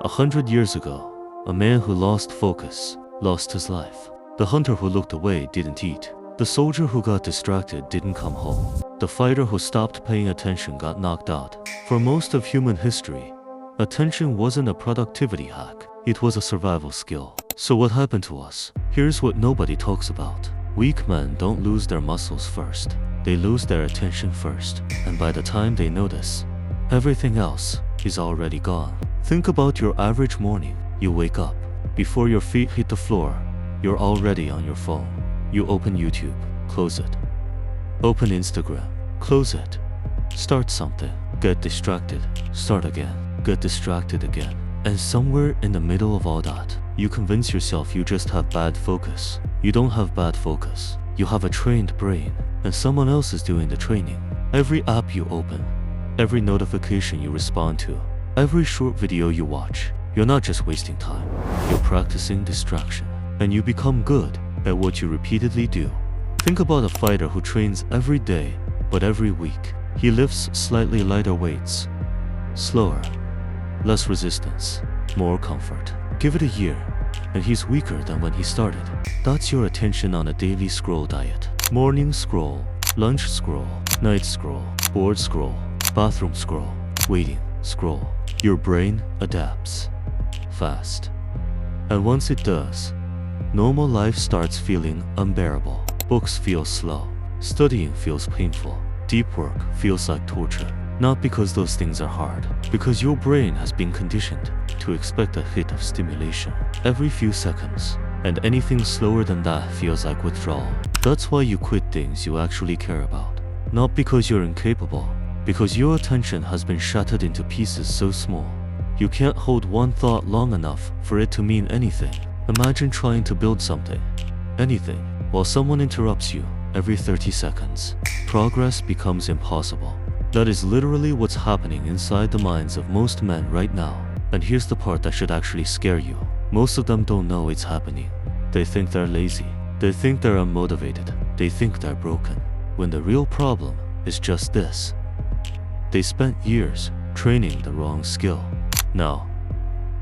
100 years ago, a man who lost focus lost his life. The hunter who looked away didn't eat. The soldier who got distracted didn't come home. The fighter who stopped paying attention got knocked out. For most of human history, attention wasn't a productivity hack. It was a survival skill. So what happened to us? Here's what nobody talks about. Weak men don't lose their muscles first. They lose their attention first. And by the time they notice, everything else is already gone. Think about your average morning. You wake up. Before your feet hit the floor, you're already on your phone. You open YouTube, close it. Open Instagram, close it. Start something, get distracted, start again, get distracted again. And somewhere in the middle of all that, you convince yourself you just have bad focus. You don't have bad focus. You have a trained brain, and someone else is doing the training. Every app you open, every notification you respond to, every short video you watch, you're not just wasting time. You're practicing distraction, and you become good at what you repeatedly do. Think about a fighter who trains every day, but every week, he lifts slightly lighter weights. Slower, less resistance, more comfort. Give it a year, and he's weaker than when he started. That's your attention on a daily scroll diet. Morning scroll, lunch scroll, night scroll, board scroll, bathroom scroll, waiting scroll. Your brain adapts fast. And once it does, normal life starts feeling unbearable. Books feel slow. Studying feels painful. Deep work feels like torture. Not because those things are hard, because your brain has been conditioned to expect a hit of stimulation every few seconds. And anything slower than that feels like withdrawal. That's why you quit things you actually care about. Not because you're incapable, because your attention has been shattered into pieces so small. You can't hold one thought long enough for it to mean anything. Imagine trying to build something, anything, while someone interrupts you every 30 seconds. Progress becomes impossible. That is literally what's happening inside the minds of most men right now. And here's the part that should actually scare you. Most of them don't know it's happening. They think they're lazy. They think they're unmotivated. They think they're broken. When the real problem is just this. They spent years training the wrong skill. Now,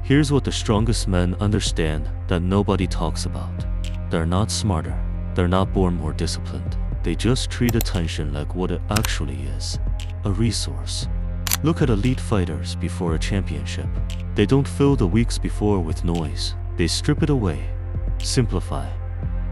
here's what the strongest men understand that nobody talks about. They're not smarter. They're not born more disciplined. They just treat attention like what it actually is, a resource. Look at elite fighters before a championship. They don't fill the weeks before with noise. They strip it away, simplify,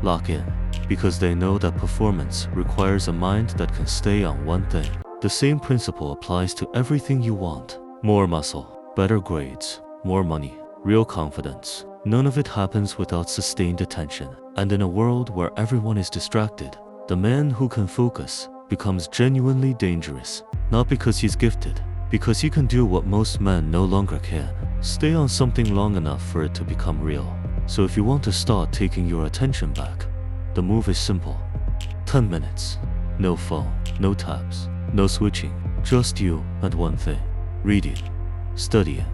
lock in, because they know that performance requires a mind that can stay on one thing. The same principle applies to everything you want. More muscle, better grades, more money, real confidence. None of it happens without sustained attention. And in a world where everyone is distracted, the man who can focus becomes genuinely dangerous. Not because he's gifted, because he can do what most men no longer can. Stay on something long enough for it to become real. So if you want to start taking your attention back, the move is simple. 10 minutes. No phone, no tabs, no switching. Just you and one thing. Reading, studying,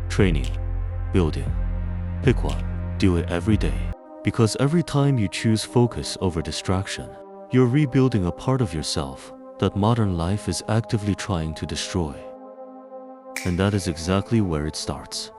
training, building. Pick one. Do it every day. Because every time you choose focus over distraction, you're rebuilding a part of yourself that modern life is actively trying to destroy. And that is exactly where it starts.